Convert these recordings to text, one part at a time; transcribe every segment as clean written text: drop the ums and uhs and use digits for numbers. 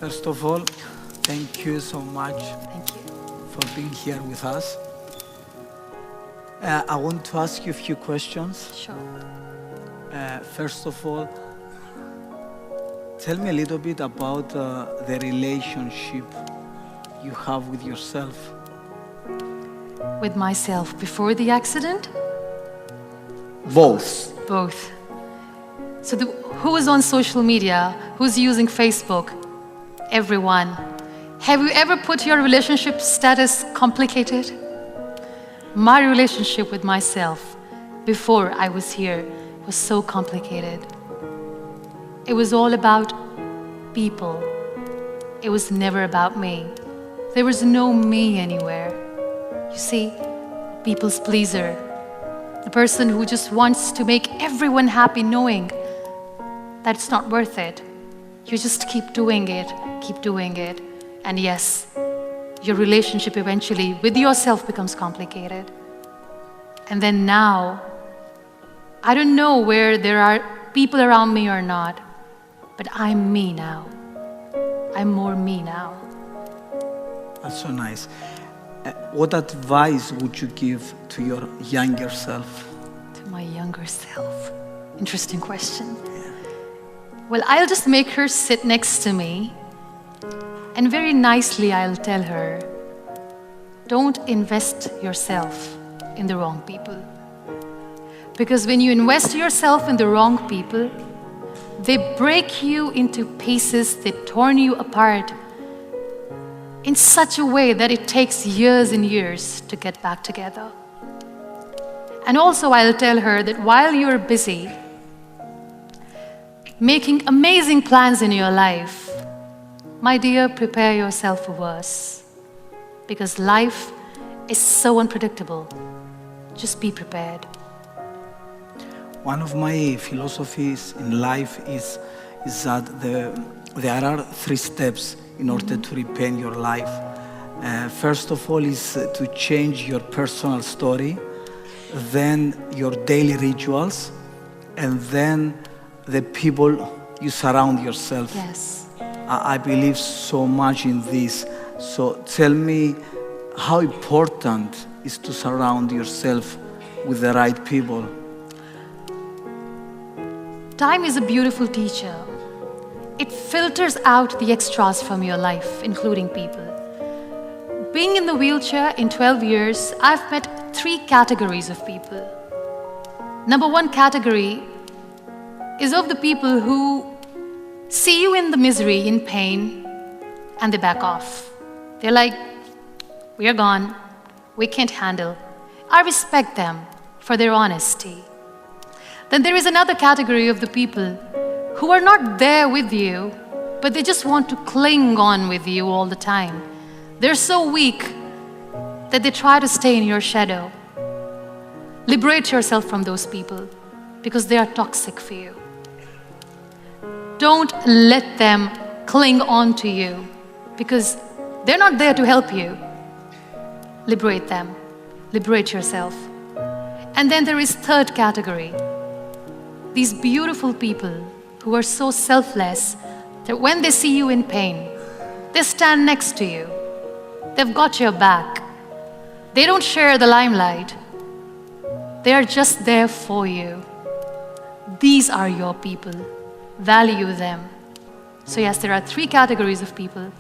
First of all, thank you so much Thank you. for being here with us. I want to ask you a few questions. Sure. First of all, tell me a little bit about the relationship you have with yourself. With myself before the accident? Both. Both. So who is on social media? Who's using Facebook? Everyone. Have you ever put your relationship status complicated? My relationship with myself before I was here was so complicated. It was all about people. It was never about me. There was no me anywhere. You see, people's pleaser. The person who just wants to make everyone happy knowing that it's not worth it. You just keep doing it. And yes, your relationship eventually with yourself becomes complicated. And then now, I don't know where there are people around me or not, but I'm me now. I'm more me now. That's so nice. What advice would you give to your younger self? To my younger self. Interesting question. Well, I'll just make her sit next to me, and very nicely I'll tell her, don't invest yourself in the wrong people. Because when you invest yourself in the wrong people, they break you into pieces, they torn you apart in such a way that it takes years and years to get back together. And also I'll tell her that while you're busy making amazing plans in your life, my dear, prepare yourself for worse. Because life is so unpredictable. Just be prepared. One of my philosophies in life is that there are 3 steps in order to repaint your life. First of all is to change your personal story, then your daily rituals, and then the people you surround yourself. Yes. I believe so much in this. So tell me how important is to surround yourself with the right people. Time is a beautiful teacher. It filters out the extras from your life, including people. Being in the wheelchair in 12 years, I've met 3 categories of people. Number 1 category is of the people who see you in the misery, in pain, and they back off. They're like, we are gone, we can't handle. I respect them for their honesty. Then there is another category of the people who are not there with you, but they just want to cling on with you all the time. They're so weak that they try to stay in your shadow. Liberate yourself from those people because they are toxic for you. Don't let them cling on to you because they're not there to help you. Liberate them. Liberate yourself. And then there is 3rd category. These beautiful people who are so selfless that when they see you in pain, they stand next to you. They've got your back. They don't share the limelight. They are just there for you. These are your people. Value them. So yes, there are 3 categories of people.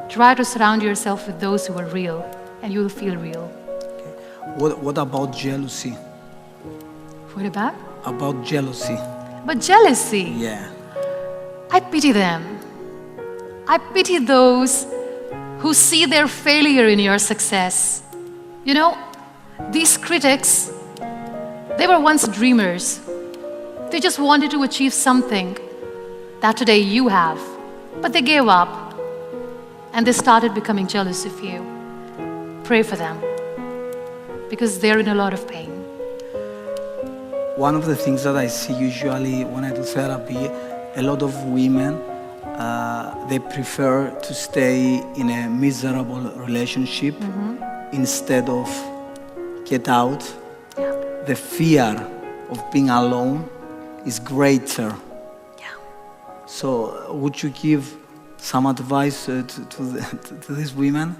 Try to surround yourself with those who are real, and you will feel real. Okay. What about jealousy? What about? About jealousy. But jealousy. Yeah. I pity them. I pity those who see their failure in your success. You know, these critics, they were once dreamers. They just wanted to achieve something that today you have, but they gave up and they started becoming jealous of you. Pray for them because they're in a lot of pain. One of the things that I see usually when I do therapy, a lot of women, they prefer to stay in a miserable relationship instead of get out. Yeah. The fear of being alone is greater. Yeah. So would you give some advice to these women?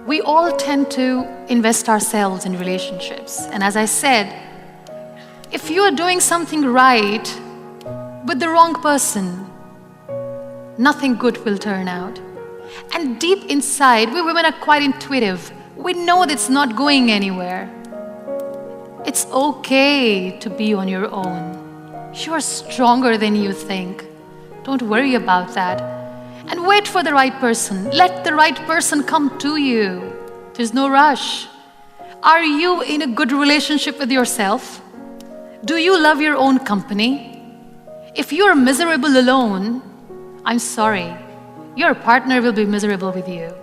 We all tend to invest ourselves in relationships. And as I said, if you are doing something right with the wrong person, nothing good will turn out. And deep inside, we women are quite intuitive. We know that it's not going anywhere. It's okay to be on your own. You are stronger than you think. Don't worry about that. And wait for the right person. Let the right person come to you. There's no rush. Are you in a good relationship with yourself? Do you love your own company? If you're miserable alone, I'm sorry, your partner will be miserable with you.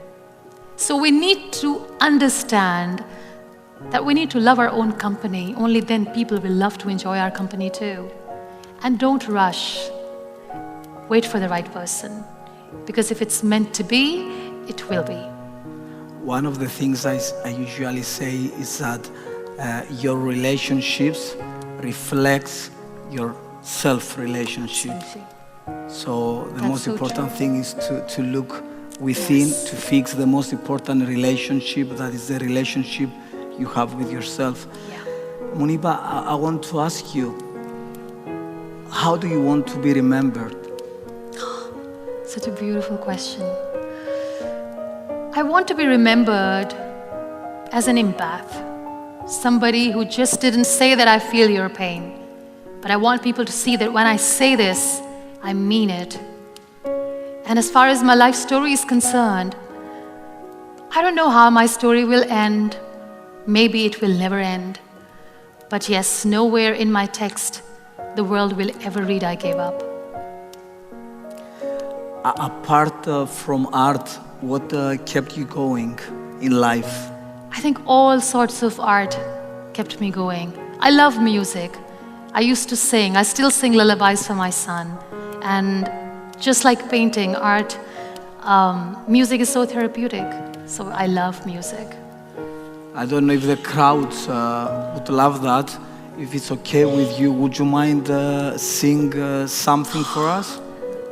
So we need to understand that we need to love our own company. Only then people will love to enjoy our company too. And don't rush. Wait for the right person. Because if it's meant to be, it will be. One of the things I usually say is that your relationships reflects your self-relationship. So the That's most so important true. thing is to look within, Yes. to fix the most important relationship, that is the relationship you have with yourself. Yeah. Muniba, I want to ask you, how do you want to be remembered? Such a beautiful question. I want to be remembered as an empath. Somebody who just didn't say that I feel your pain. But I want people to see that when I say this, I mean it. And as far as my life story is concerned, I don't know how my story will end. Maybe it will never end. But yes, nowhere in my text the world will ever read I gave up. Apart from art, what kept you going in life? I think all sorts of art kept me going. I love music. I used to sing. I still sing lullabies for my son. And just like painting, art, music is so therapeutic. So I love music. I don't know if the crowds would love that. If it's okay with you, would you mind sing something for us?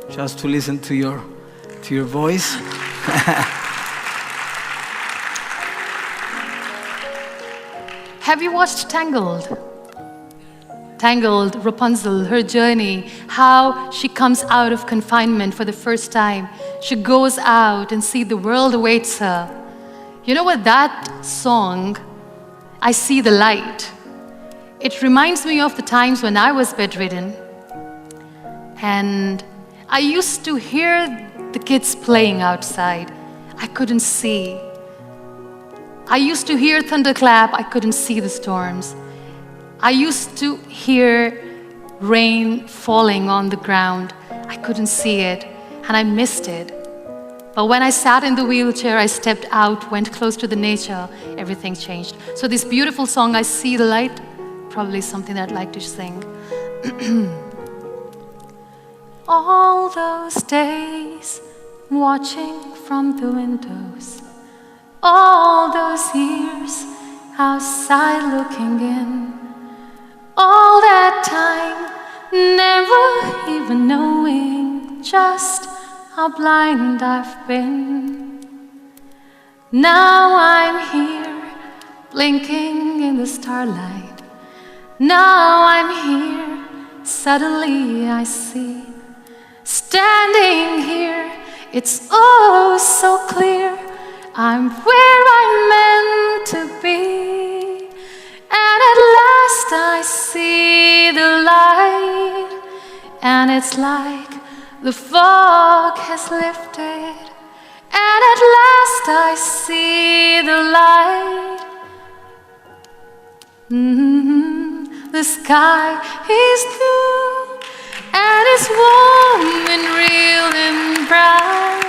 Just to listen to your voice. Have you watched Tangled? Tangled, Rapunzel, her journey, how she comes out of confinement for the first time. She goes out and sees the world awaits her. You know what, that song, I See the Light, it reminds me of the times when I was bedridden. And I used to hear the kids playing outside. I couldn't see. I used to hear thunderclap. I couldn't see the storms. I used to hear rain falling on the ground. I couldn't see it, and I missed it. But when I sat in the wheelchair, I stepped out, went close to the nature, everything changed. So this beautiful song, I See the Light, probably something that I'd like to sing. All those days, watching from the windows, all those years, outside looking in, all that time, never even knowing just how blind I've been. Now I'm here, blinking in the starlight. Now I'm here, suddenly I see. Standing here, it's oh so clear, I'm where I'm meant to be. And at last I see the light, and it's like the fog has lifted. And at last I see the light. The sky is blue, and it's warm and real and bright.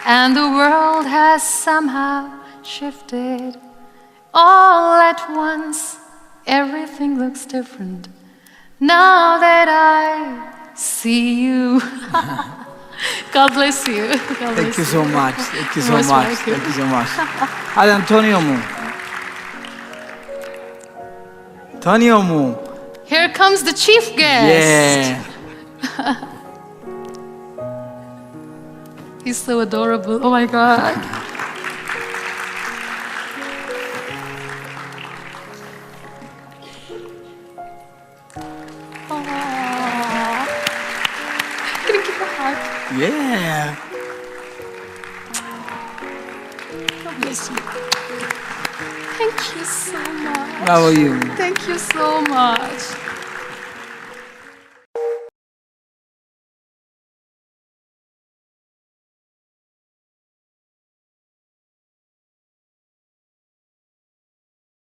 And the world has somehow shifted. All at once, everything looks different. Now that I see you. God bless you. God bless Thank you so much. Thank you so Most much. welcome. Thank you so much. Ad Antonio μου. Tanıyor mu? Here comes the chief guest. Yeah. He's so adorable. Oh my God. Aww. Can you give a hug? Yeah. God bless you. Thank you so much. How are you? Thank you so much.